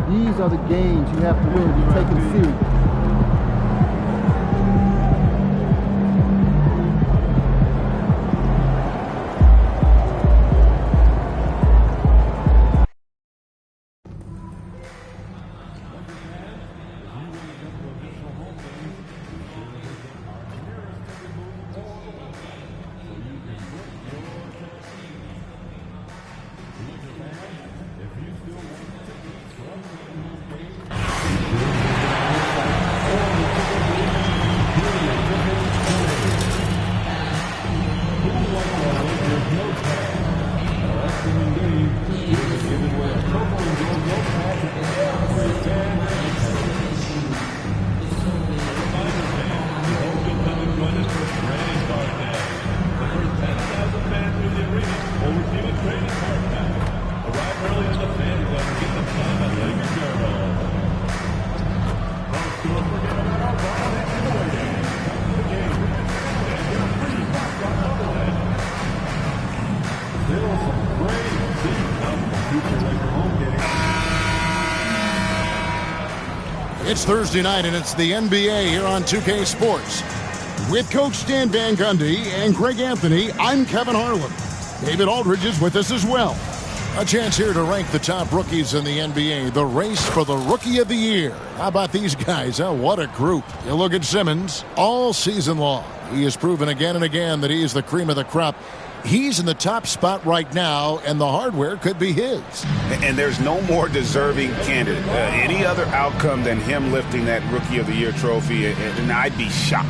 These are the games you have to win if you take them serious. It's Thursday night, and it's the NBA here on 2K Sports. With Coach Stan Van Gundy and Greg Anthony, I'm Kevin Harlan. David Aldridge is with us as well. A chance here to rank the top rookies in the NBA, the race for the Rookie of the Year. How about these guys? Oh, what a group. You look at Simmons all season long. He has proven again and again that he is the cream of the crop. He's in the top spot right now, and the hardware could be his. And there's no more deserving candidate. Any other outcome than him lifting that Rookie of the Year trophy, and I'd be shocked.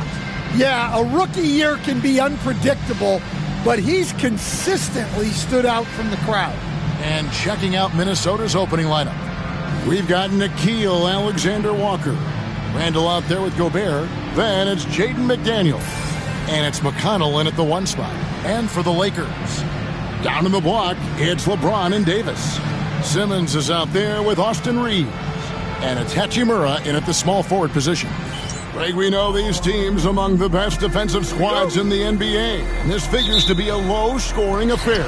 Yeah, a rookie year can be unpredictable, but he's consistently stood out from the crowd. And checking out Minnesota's opening lineup, we've got Nickeil Alexander-Walker. Randall out there with Gobert. Then it's Jaden McDaniel. And it's McConnell in at the 1 spot. And for the Lakers, down in the block, it's LeBron and Davis. Simmons is out there with Austin Reeves. And it's Hachimura in at the small forward position. Greg, we know these teams among the best defensive squads in the NBA. And this figures to be a low-scoring affair.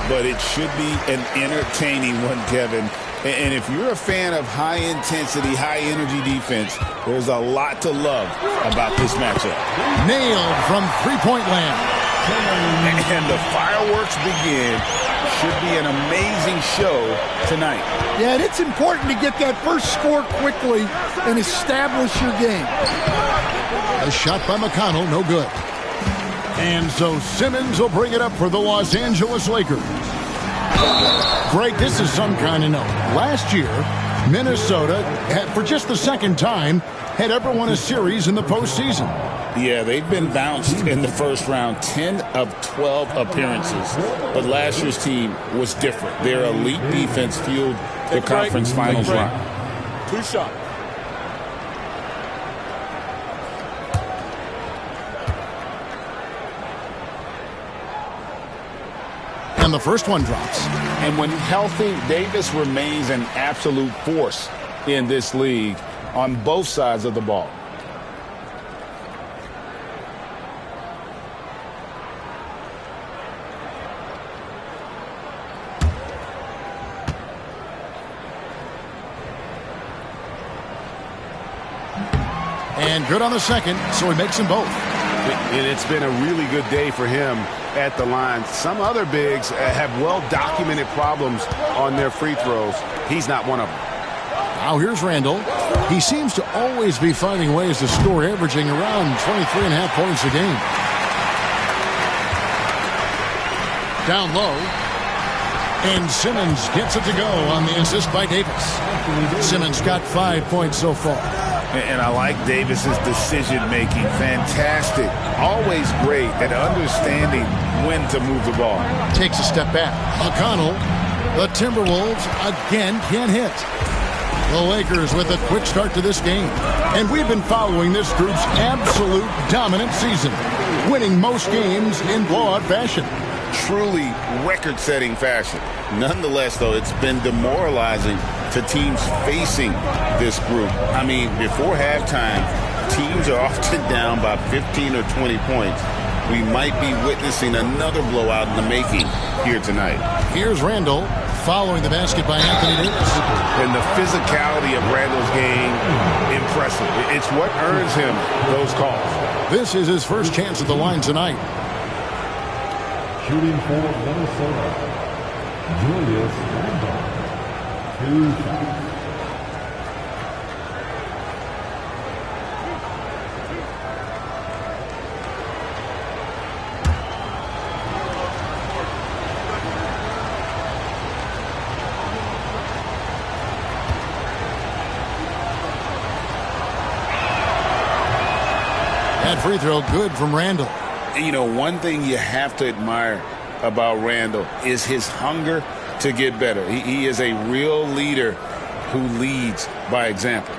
But it should be an entertaining one, Kevin. And if you're a fan of high-intensity, high-energy defense, there's a lot to love about this matchup. Nailed from three-point land. And the fireworks begin. Should be an amazing show tonight. Yeah, and it's important to get that first score quickly and establish your game. A shot by McConnell, no good. And so Simmons will bring it up for the Los Angeles Lakers. Greg, this is some kind of note. Last year, Minnesota, for just the second time, had ever won a series in the postseason. Yeah, they've been bounced in the first round, 10 of 12 appearances. But last year's team was different. Their elite defense fueled the conference finals run. 2 shots. And the first one drops. And when healthy, Davis remains an absolute force in this league on both sides of the ball. And good on the second, so he makes them both. And it's been a really good day for him at the line. Some other bigs have well-documented problems on their free throws. He's not one of them. Now here's Randall. He seems to always be finding ways to score, averaging around 23.5 points a game. Down low. And Simmons gets it to go on the assist by Davis. Simmons got 5 points so far. And I like Davis's decision-making. Fantastic. Always great at understanding when to move the ball. Takes a step back. McConnell, the Timberwolves again can't hit. The Lakers with a quick start to this game. And we've been following this group's absolute dominant season, winning most games in blowout fashion. Truly record-setting fashion. Nonetheless, though, it's been demoralizing to teams facing this group. I mean, before halftime, teams are often down by 15 or 20 points. We might be witnessing another blowout in the making here tonight. Here's Randall following the basket by Anthony Davis. And the physicality of Randall's game, impressive. It's what earns him those calls. This is his first chance at the line tonight. Shooting for Minnesota, Julius Randle. 2 shots. That free throw good from Randall. You know, one thing you have to admire about Randall is his hunger to get better. He is a real leader who leads by example.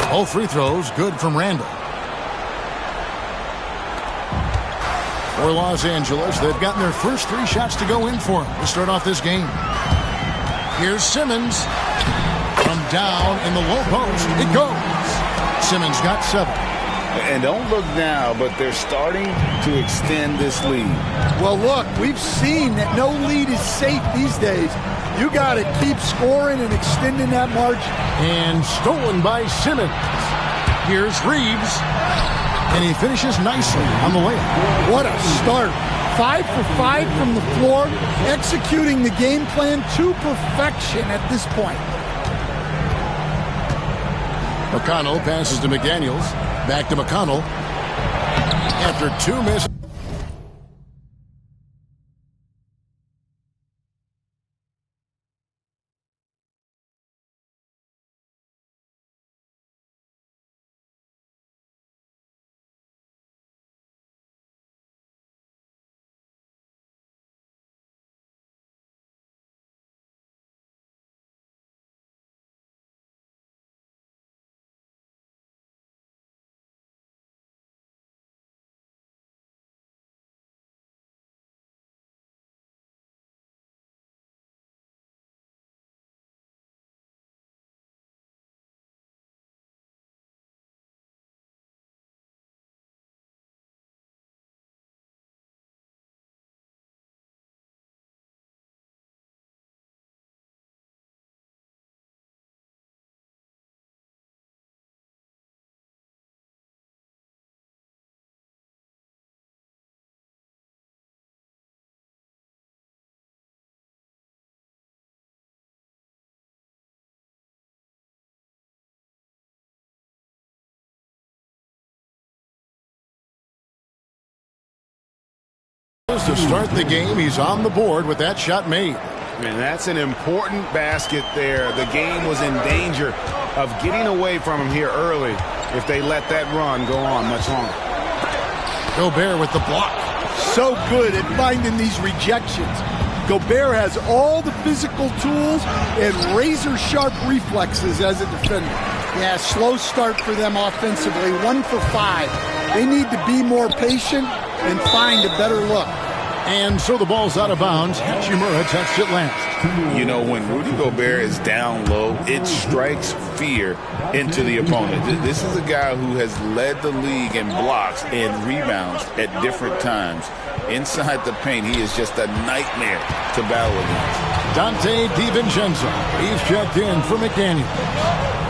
Both free throws good from Randall. For Los Angeles, they've gotten their first 3 shots to go in for them to start off this game. Here's Simmons. From down in the low post, it goes. Simmons got 7. And don't look now, but they're starting to extend this lead. Well, look, we've seen that no lead is safe these days. You got to keep scoring and extending that margin. And stolen by Simmons. Here's Reeves. And he finishes nicely on the layup. What a start. 5 for 5 from the floor, executing the game plan to perfection at this point. McConnell passes to McDaniels. Back to McConnell. After 2 misses. To start the game, he's on the board with that shot made. And that's an important basket there. The game was in danger of getting away from him here early if they let that run go on much longer. Gobert with the block. So good at finding these rejections. Gobert has all the physical tools and razor-sharp reflexes as a defender. Yeah, slow start for them offensively, 1 for 5. They need to be more patient and find a better look. And so the ball's out of bounds. Hachimura touched it last. You know, when Rudy Gobert is down low, it strikes fear into the opponent. This is a guy who has led the league in blocks and rebounds at different times. Inside the paint, he is just a nightmare to battle against. Dante DiVincenzo. He's checked in for McDaniel.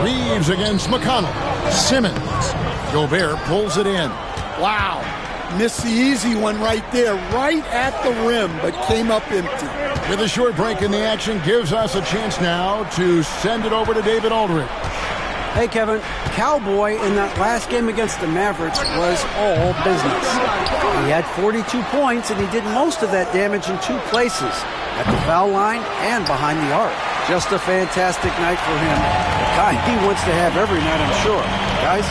Reeves against McConnell. Simmons. Gobert pulls it in. Wow. Missed the easy one right there, right at the rim, but came up empty. With a short break in the action, gives us a chance now to send it over to David Aldridge. Hey, Kevin. Cowboy in that last game against the Mavericks was all business. He had 42 points, and he did most of that damage in 2 places, at the foul line and behind the arc. Just a fantastic night for him. The kind he wants to have every night, I'm sure. Guys?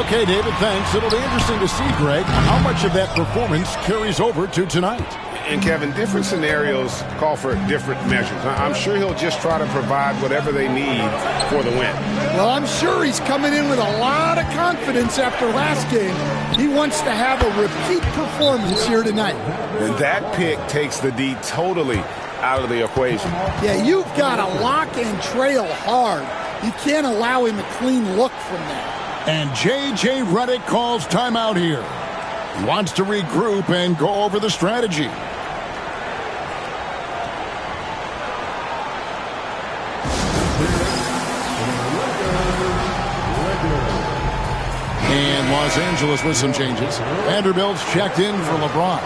Okay, David, thanks. It'll be interesting to see, Greg, how much of that performance carries over to tonight. And, Kevin, different scenarios call for different measures. I'm sure he'll just try to provide whatever they need for the win. Well, I'm sure he's coming in with a lot of confidence after last game. He wants to have a repeat performance here tonight. And that pick takes the D totally out of the equation. Yeah, you've got to lock and trail hard. You can't allow him a clean look from that. And J.J. Redick calls timeout here. He wants to regroup and go over the strategy. And Los Angeles with some changes. Vanderbilt's checked in for LeBron.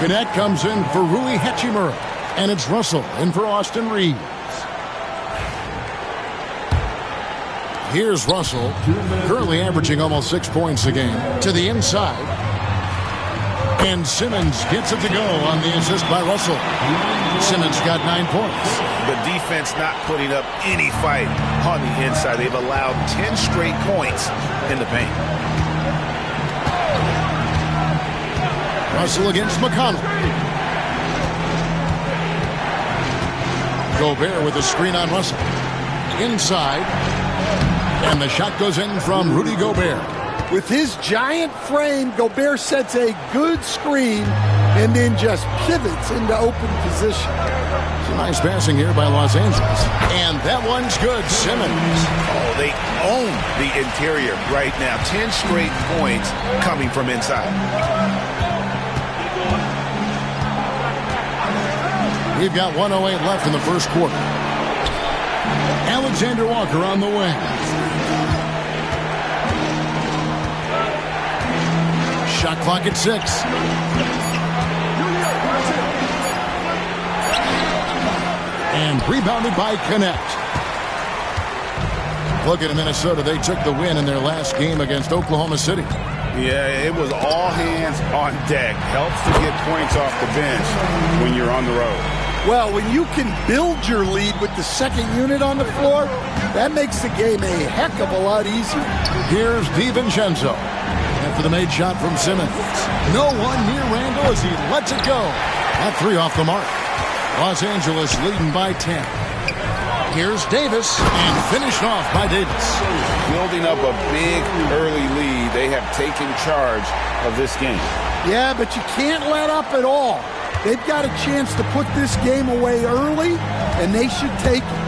Gannett comes in for Rui Hachimura. And it's Russell in for Austin Reeves. Here's Russell, currently averaging almost 6 points a game, to the inside. And Simmons gets it to go on the assist by Russell. Simmons got 9 points. The defense not putting up any fight on the inside. They've allowed 10 straight points in the paint. Russell against McConnell. Gobert with a screen on Russell. Inside. And the shot goes in from Rudy Gobert. With his giant frame, Gobert sets a good screen and then just pivots into open position. Some nice passing here by Los Angeles. And that one's good. Simmons. Oh, they own the interior right now. 10 straight points coming from inside. We've got 1:08 left in the first quarter. Alexander Walker on the wing. Shot clock at 6. And rebounded by Gannett. Looking at Minnesota, they took the win in their last game against Oklahoma City. Yeah, it was all hands on deck. Helps to get points off the bench when you're on the road. Well, when you can build your lead with the second unit on the floor, that makes the game a heck of a lot easier. Here's DiVincenzo. After the made shot from Simmons. No one near Randall as he lets it go. That three off the mark. Los Angeles leading by 10. Here's Davis, and finished off by Davis. Building up a big early lead. They have taken charge of this game. Yeah, but you can't let up at all. They've got a chance to put this game away early, and they should take it.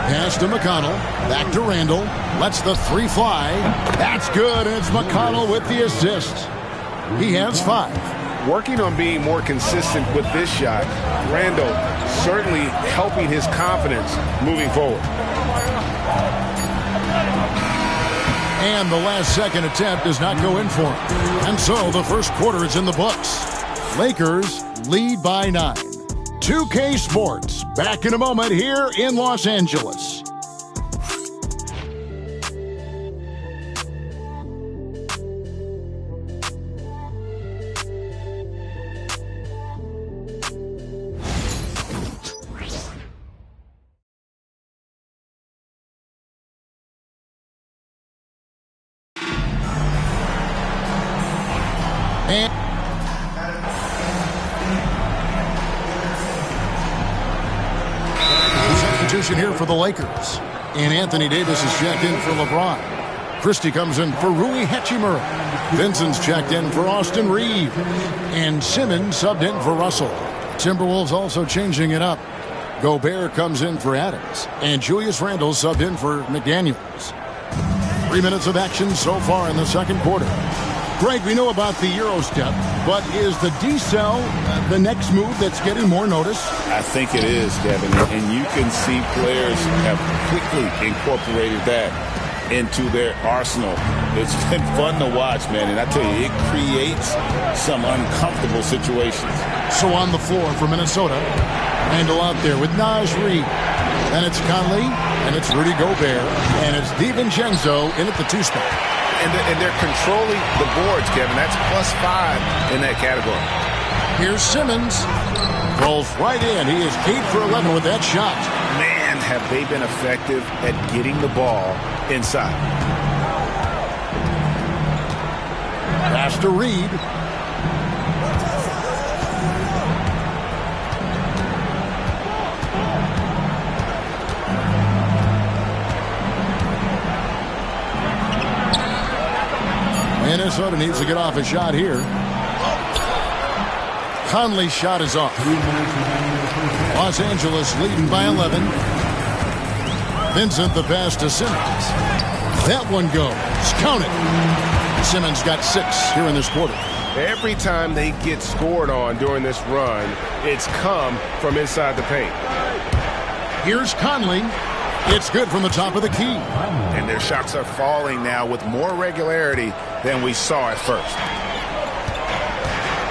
Pass to McConnell. Back to Randall. Lets the three fly. That's good. It's McConnell with the assist. He has 5. Working on being more consistent with this shot. Randall certainly helping his confidence moving forward. And the last second attempt does not go in for him. And so the first quarter is in the books. Lakers lead by 9. 2K Sports back in a moment here in Los Angeles. And substitution here for the Lakers. And Anthony Davis is checked in for LeBron. Christie comes in for Rui Hachimura. Vincent's checked in for Austin Reeves. And Simmons subbed in for Russell. Timberwolves also changing it up. Gobert comes in for Adams. And Julius Randle subbed in for McDaniels. 3 minutes of action so far in the second quarter. Greg, we know about the Euro step, but is the decel the next move that's getting more notice? I think it is, Kevin, and you can see players have quickly incorporated that into their arsenal. It's been fun to watch, man, and I tell you, it creates some uncomfortable situations. So on the floor for Minnesota, Randall out there with Naj Reid. Then it's Conley, and it's Rudy Gobert, and it's DiVincenzo in at the 2 spot. And they're controlling the boards, Kevin. That's +5 in that category. Here's Simmons. Rolls right in. He is 8 for 11 with that shot. Man, have they been effective at getting the ball inside. Pass to Reed. Minnesota needs to get off a shot here. Conley's shot is off. Los Angeles leading by 11. Vincent the pass to Simmons. That one goes. Count it. Simmons got 6 here in this quarter. Every time they get scored on during this run, it's come from inside the paint. Here's Conley. It's good from the top of the key. And their shots are falling now with more regularity than we saw at first.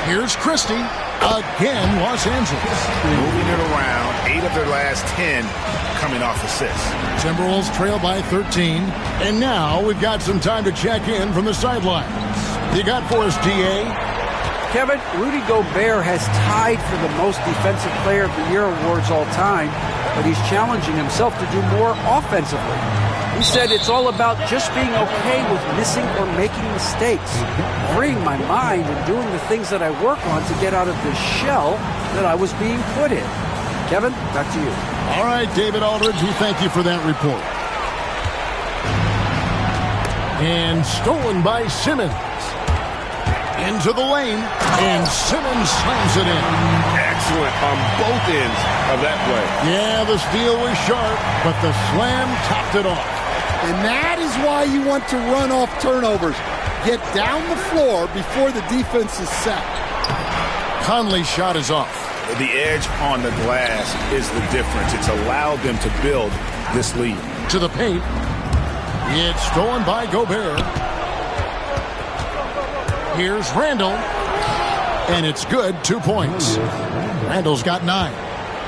Here's Christie. Again, Los Angeles. Moving it around. 8 of their last 10 coming off assists. Timberwolves trail by 13. And now we've got some time to check in from the sidelines. You got for us, DA? Kevin, Rudy Gobert has tied for the most Defensive Player of the Year awards all time, but he's challenging himself to do more offensively. He said it's all about just being okay with missing or making mistakes, freeing my mind and doing the things that I work on to get out of the shell that I was being put in. Kevin, back to you. All right, David Aldridge, we thank you for that report. And stolen by Simmons. Into the lane, and Simmons slams it in. Excellent on both ends of that play. Yeah, the steal was sharp, but the slam topped it off. And that is why you want to run off turnovers. Get down the floor before the defense is set. Conley's shot is off. The edge on the glass is the difference. It's allowed them to build this lead. To the paint. It's stolen by Gobert. Here's Randall. And it's good, 2 points. Randall's got 9.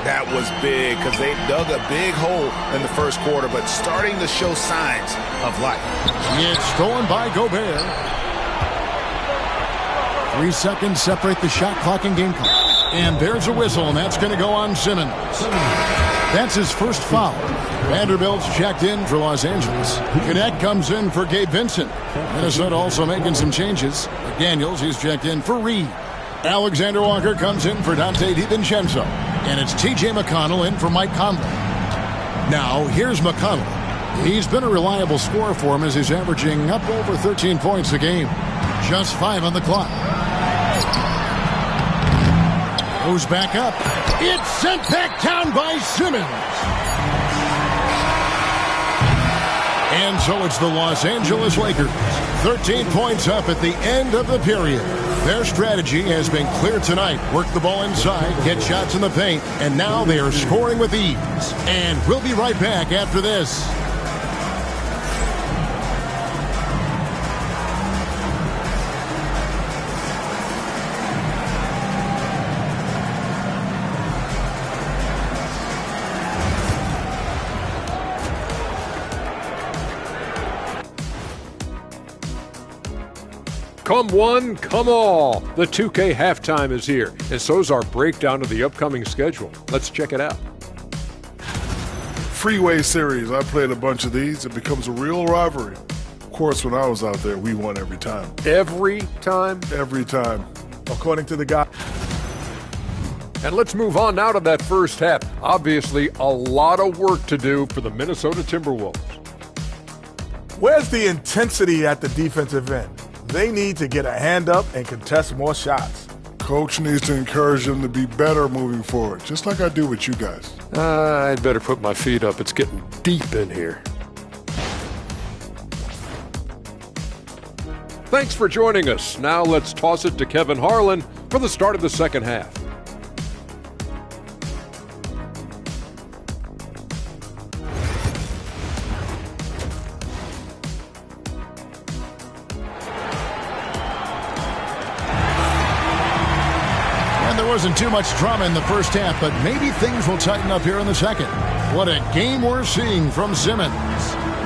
That was big because they dug a big hole in the first quarter, but starting to show signs of life. It's stolen by Gobert. 3 seconds separate the shot clock and game clock. And there's a whistle, and that's going to go on Simmons. That's his first foul. Vanderbilt's checked in for Los Angeles. Cadet comes in for Gabe Vincent. Minnesota also making some changes. McDaniels, he's checked in for Reed. Alexander Walker comes in for Dante DiVincenzo. And it's T.J. McConnell in for Mike Conley. Now, here's McConnell. He's been a reliable scorer for him as he's averaging up over 13 points a game. Just 5 on the clock. Goes back up. It's sent back down by Simmons. And so it's the Los Angeles Lakers. 13 points up at the end of the period. Their strategy has been clear tonight. Work the ball inside, get shots in the paint, and now they are scoring with ease. And we'll be right back after this. Come one, come all. The 2K halftime is here, and so's our breakdown of the upcoming schedule. Let's check it out. Freeway series. I played a bunch of these. It becomes a real rivalry. Of course, when I was out there, we won every time. Every time? Every time. According to the guy. And let's move on now to that first half. Obviously, a lot of work to do for the Minnesota Timberwolves. Where's the intensity at the defensive end? They need to get a hand up and contest more shots. Coach needs to encourage them to be better moving forward, just like I do with you guys. I'd better put my feet up. It's getting deep in here. Thanks for joining us. Now let's toss it to Kevin Harlan for the start of the second half. Wasn't too much drama in the first half, but maybe things will tighten up here in the second. What a game we're seeing from Simmons.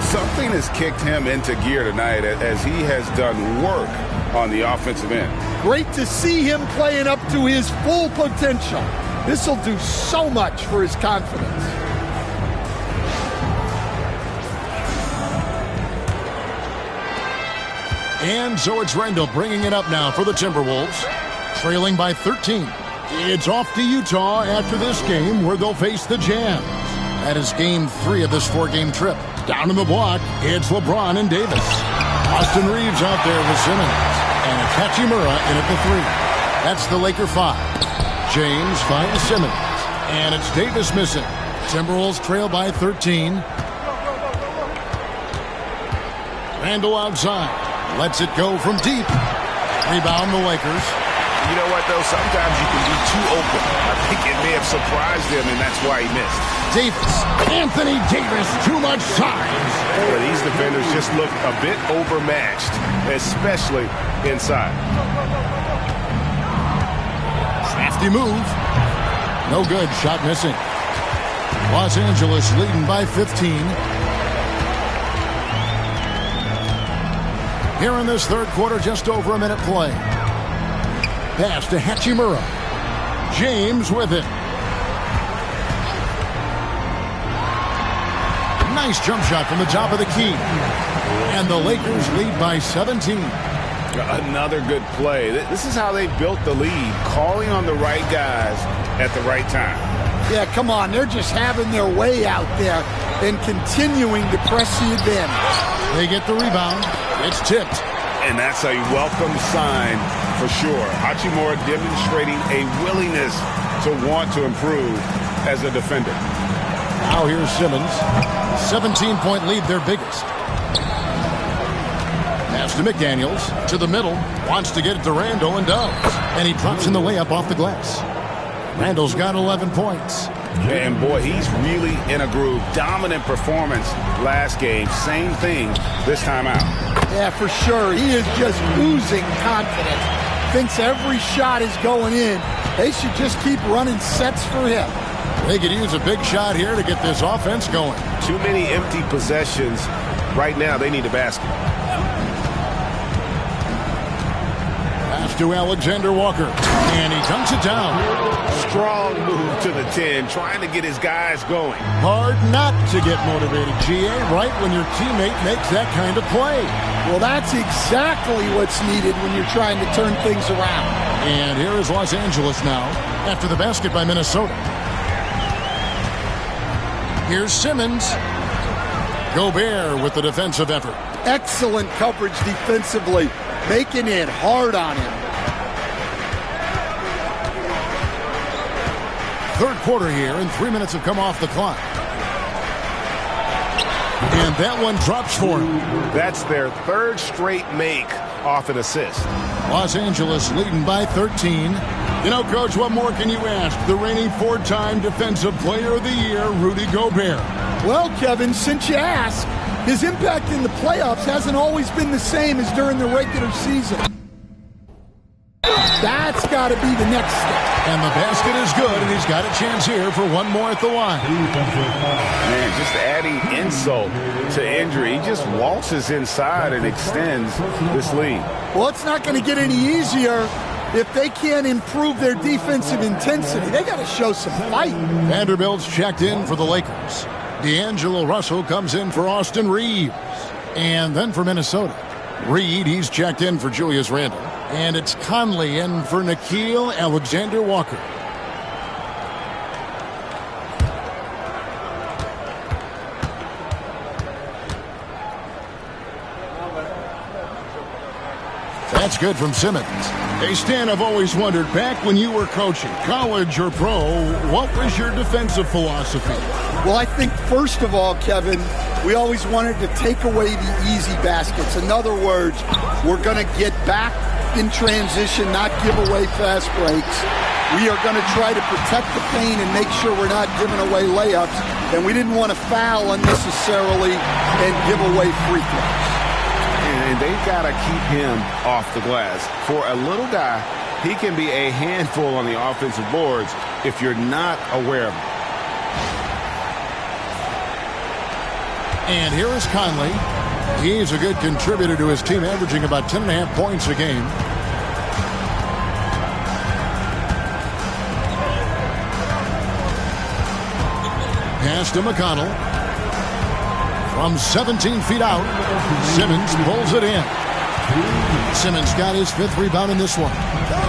Something has kicked him into gear tonight as he has done work on the offensive end. Great to see him playing up to his full potential. This will do so much for his confidence. And so it's Randall bringing it up now for the Timberwolves, trailing by 13. It's off to Utah after this game where they'll face the Jazz. That is game 3 of this 4-game trip. Down in the block, it's LeBron and Davis. Austin Reeves out there with Simmons. And Hachimura in at the 3. That's the Laker 5. James finds Simmons. And it's Davis missing. Timberwolves trail by 13. Randall outside. Lets it go from deep. Rebound the Lakers. You know what, though? Sometimes you can be too open. I think it may have surprised him, and that's why he missed. Davis. Anthony Davis. Too much size. Well, these defenders just look a bit overmatched, especially inside. Crafty move. No good. Shot missing. Los Angeles leading by 15. Here in this third quarter, just over a minute play. Pass to Hachimura. James with it. Nice jump shot from the top of the key. And the Lakers lead by 17. Another good play. This is how they built the lead, calling on the right guys at the right time. Yeah, come on. They're just having their way out there and continuing to press the advantage. They get the rebound. It's tipped. And that's a welcome sign for sure. Hachimura demonstrating a willingness to want to improve as a defender. Now here's Simmons. 17-point lead, their biggest. Pass to McDaniels. To the middle. Wants to get it to Randall and does. And he drops in the layup off the glass. Randall's got 11 points. And boy, he's really in a groove. Dominant performance last game. Same thing this time out. Yeah, for sure. He is just oozing confidence. Thinks every shot is going in. They should just keep running sets for him. They could use a big shot here to get this offense going. Too many empty possessions. Right now, they need a basket. Pass to Alexander Walker. And he dunks it down. Strong move to the 10, trying to get his guys going. Hard not to get motivated, GA, right when your teammate makes that kind of play. Well, that's exactly what's needed when you're trying to turn things around. And here is Los Angeles now after the basket by Minnesota. Here's Simmons. Gobert with the defensive effort. Excellent coverage defensively, making it hard on him. Third quarter here, and 3 minutes have come off the clock. And that one drops for him. That's their third straight make off an assist. Los Angeles leading by 13. You know, Coach, what more can you ask? The reigning four-time Defensive Player of the Year, Rudy Gobert. Well, Kevin, since you asked, his impact in the playoffs hasn't always been the same as during the regular season. That's got to be the next step. And the basket is good, and he's got a chance here for one more at the line. Man, just adding insult to injury. He just waltzes inside and extends this lead. Well, it's not going to get any easier if they can't improve their defensive intensity. They got to show some fight. Vanderbilt's checked in for the Lakers. D'Angelo Russell comes in for Austin Reeves. And then for Minnesota, Reed, he's checked in for Julius Randle. And it's Conley in for Nickeil Alexander-Walker. That's good from Simmons. Hey, Stan, I've always wondered, back when you were coaching, college or pro, what was your defensive philosophy? Well, I think, first of all, Kevin, we always wanted to take away the easy baskets. In other words, we're going to get back in transition, not give away fast breaks. We are going to try to protect the paint and make sure we're not giving away layups. And we didn't want to foul unnecessarily and give away free throws. And they've got to keep him off the glass. For a little guy, he can be a handful on the offensive boards if you're not aware of him. And here is Conley. He's a good contributor to his team, averaging about 10.5 points a game. Pass to McConnell. From 17 feet out, Simmons pulls it in. Simmons got his 5th rebound in this one.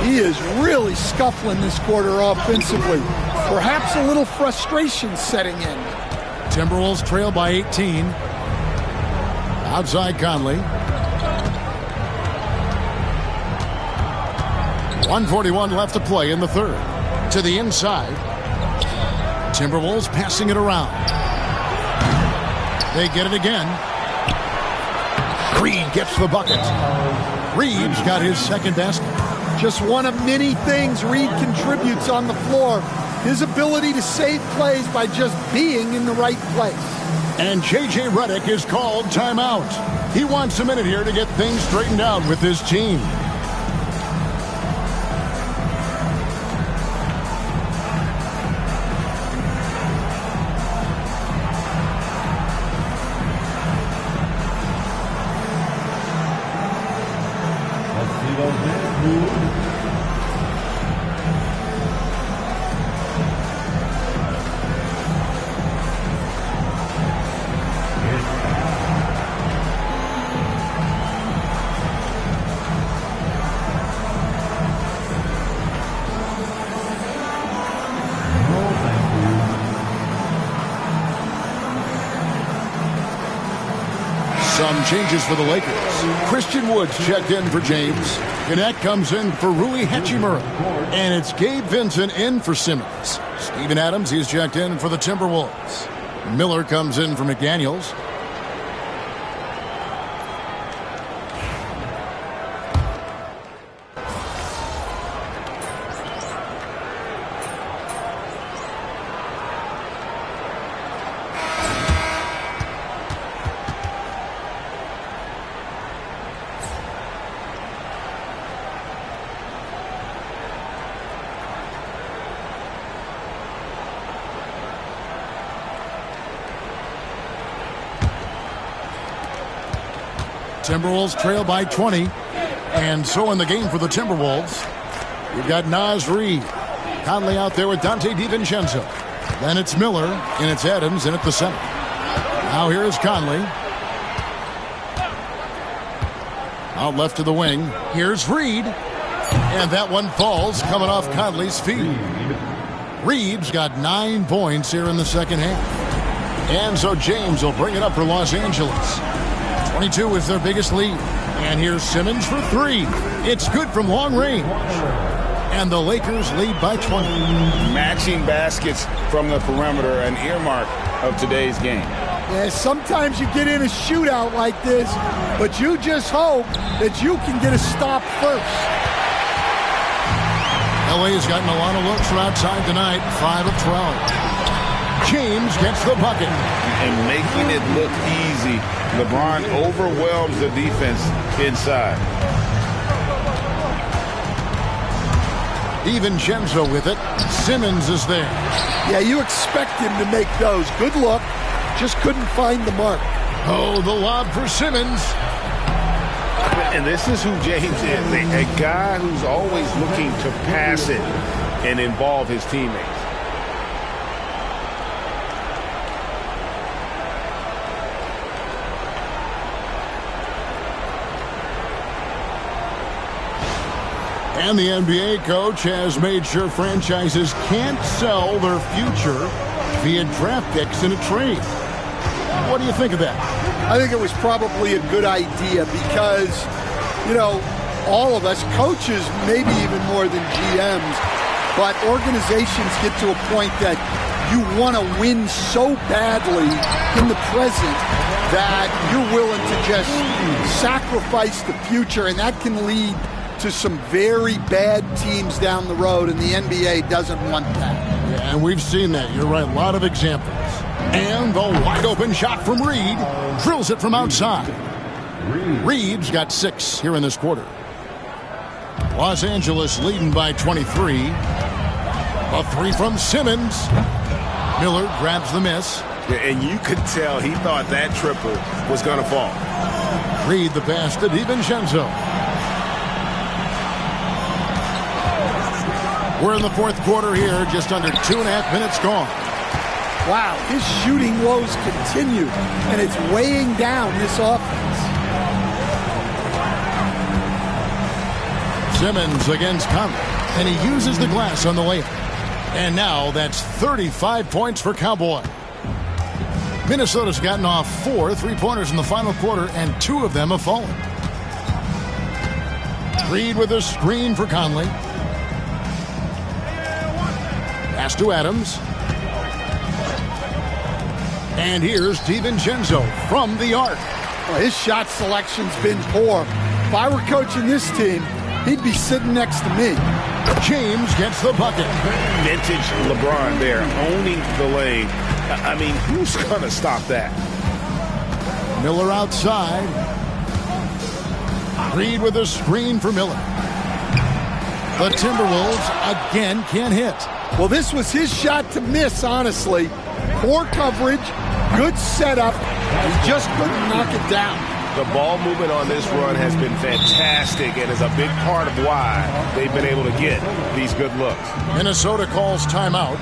He is really scuffling this quarter offensively. Perhaps a little frustration setting in. Timberwolves trail by 18. Outside Conley. 1:41 left to play in the third. To the inside. Timberwolves passing it around. They get it again. Reed gets the bucket. Reed's got his second basket. Just one of many things Reed contributes on the floor. His ability to save plays by just being in the right place. And J.J. Redick is called timeout. He wants a minute here to get things straightened out with his team. Some changes for the Lakers. Christian Woods checked in for James. Gannett comes in for Rui Hachimura. And it's Gabe Vincent in for Simmons. Steven Adams, he's checked in for the Timberwolves. Miller comes in for McDaniels. Timberwolves trail by 20. And so in the game for the Timberwolves, we've got Naz Reid. Conley out there with Dante DiVincenzo. Then it's Miller, and it's Adams in at the center. Now here is Conley. Out left to the wing. Here's Reid. And that one falls coming off Conley's feet. Reid's got 9 points here in the second half. And so James will bring it up for Los Angeles. 22 is their biggest lead. And here's Simmons for 3. It's good from long range. And the Lakers lead by 20. Matching baskets from the perimeter, an earmark of today's game. Yeah, sometimes you get in a shootout like this, but you just hope that you can get a stop first. LA has gotten a lot of looks from outside tonight, 5 of 12. James gets the bucket. And making it look easy. LeBron overwhelms the defense inside. DiVincenzo with it. Simmons is there. Yeah, you expect him to make those. Good look. Just couldn't find the mark. Oh, the lob for Simmons. And this is who James is. A guy who's always looking to pass it and involve his teammates. And the NBA coach has made sure franchises can't sell their future via draft picks in a trade. What do you think of that? I think it was probably a good idea because, you know, all of us, coaches, maybe even more than GMs, but organizations get to a point that you want to win so badly in the present that you're willing to just sacrifice the future, and that can lead to some very bad teams down the road, and the NBA doesn't want that. Yeah, and we've seen that. You're right, a lot of examples. And the wide-open shot from Reid. Drills it from outside. Reid's got 6 here in this quarter. Los Angeles leading by 23. A 3 from Simmons. Miller grabs the miss. Yeah, and you could tell he thought that triple was going to fall. Reid the pass to DiVincenzo. We're in the fourth quarter here, just under 2.5 minutes gone. Wow, his shooting woes continue, and it's weighing down this offense. Simmons against Conley, and he uses the glass on the layup. And now that's 35 points for Cowboy. Minnesota's gotten off 4 3-pointers in the final quarter, and 2 of them have fallen. Reid with a screen for Conley. Pass to Adams. And here's DiVincenzo from the arc. Well, his shot selection's been poor. If I were coaching this team, he'd be sitting next to me. James gets the bucket. Vintage LeBron there, owning the lane. I mean, who's going to stop that? Miller outside. Reed with a screen for Miller. The Timberwolves again can't hit. Well, this was his shot to miss, honestly. Poor coverage, good setup. He just couldn't knock it down. The ball movement on this run has been fantastic and is a big part of why they've been able to get these good looks. Minnesota calls timeout.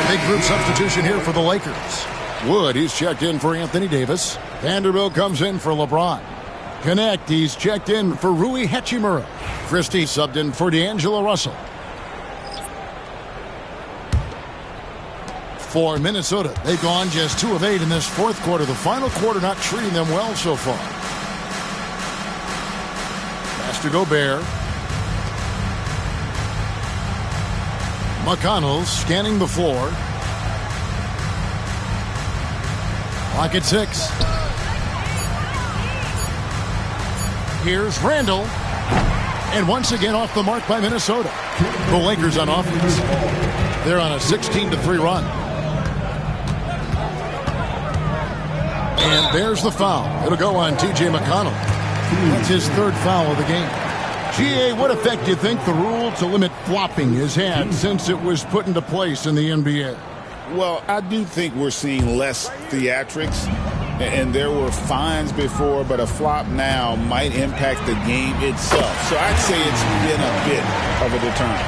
Big group substitution here for the Lakers. Wood, he's checked in for Anthony Davis. Vanderbilt comes in for LeBron. Connect, he's checked in for Rui Hachimura. Christie subbed in for D'Angelo Russell. For Minnesota, they've gone just 2 of 8 in this fourth quarter. The final quarter not treating them well so far. Pass to Gobert. McConnell scanning the floor. Clock at 6. Here's Randall. And once again off the mark by Minnesota. The Lakers on offense. They're on a 16-3 run. And there's the foul. It'll go on T.J. McConnell. That's his 3rd foul of the game. G.A., what effect do you think the rule to limit flopping has had since it was put into place in the NBA? Well, I do think we're seeing less theatrics, and there were fines before, but a flop now might impact the game itself. So I'd say it's been a bit of a deterrent.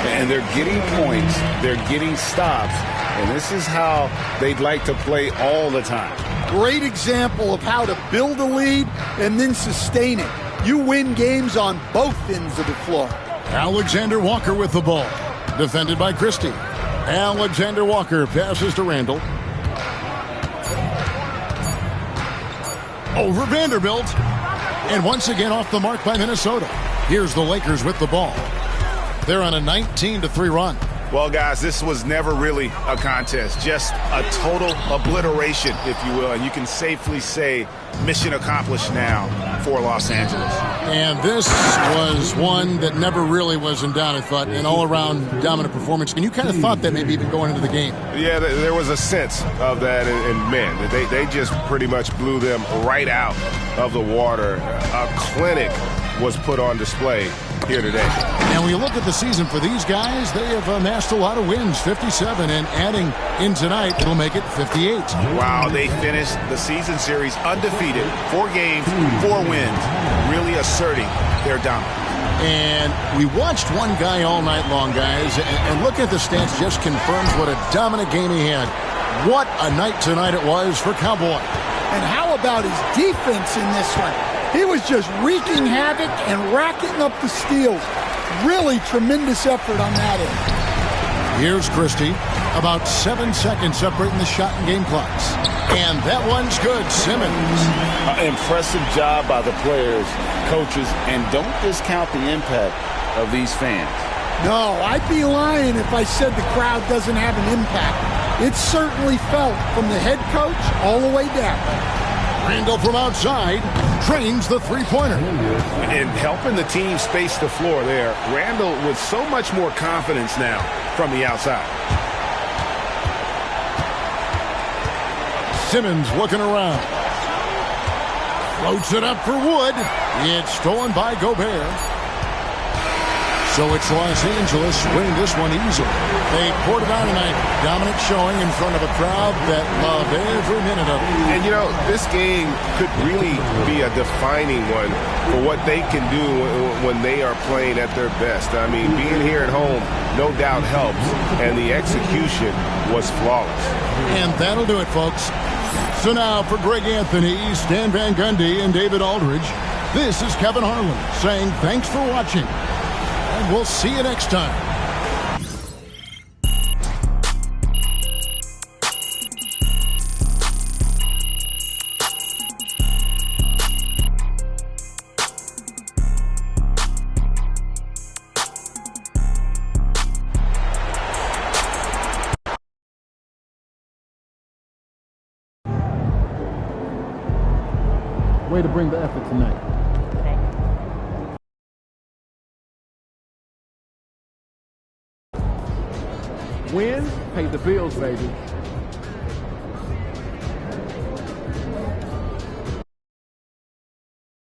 And they're getting points, they're getting stops, and this is how they'd like to play all the time. Great example of how to build a lead and then sustain it. You win games on both ends of the floor. Alexander Walker with the ball. Defended by Christie. Alexander Walker passes to Randall. Over Vanderbilt. And once again off the mark by Minnesota. Here's the Lakers with the ball. They're on a 19-3 run. Well, guys, this was never really a contest, just a total obliteration, if you will. And you can safely say mission accomplished now for Los Angeles. And this was one that never really was in doubt, I thought, an all-around dominant performance. And you kind of thought that maybe even going into the game. Yeah, there was a sense of that. And man, they just pretty much blew them right out of the water. A clinic was put on display here today. And when you look at the season for these guys, they have amassed a lot of wins, 57, and adding in tonight, it'll make it 58. Wow, they finished the season series undefeated, 4 games, 4 wins, really asserting their dominance. And we watched one guy all night long, guys, and look at the stats, just confirms what a dominant game he had. What a night tonight it was for Cowboy. And how about his defense in this one? He was just wreaking havoc and racking up the steals. Really tremendous effort on that end. Here's Christie. About 7 seconds separating the shot and game clocks. And that one's good. Simmons. Impressive job by the players, coaches, and don't discount the impact of these fans. No, I'd be lying if I said the crowd doesn't have an impact. It certainly felt from the head coach all the way down. Randall from outside trains the three-pointer. And helping the team space the floor there. Randall with so much more confidence now from the outside. Simmons looking around. Floats it up for Wood. It's stolen by Gobert. So it's Los Angeles winning this one easily. They poured it on tonight. Dominant showing in front of a crowd that loved every minute of it. And, you know, this game could really be a defining one for what they can do when they are playing at their best. I mean, being here at home no doubt helps, and the execution was flawless. And that'll do it, folks. So now for Greg Anthony, Stan Van Gundy, and David Aldridge, this is Kevin Harlan saying thanks for watching. And we'll see you next time. Way to bring the effort tonight. Win, pay the bills, baby.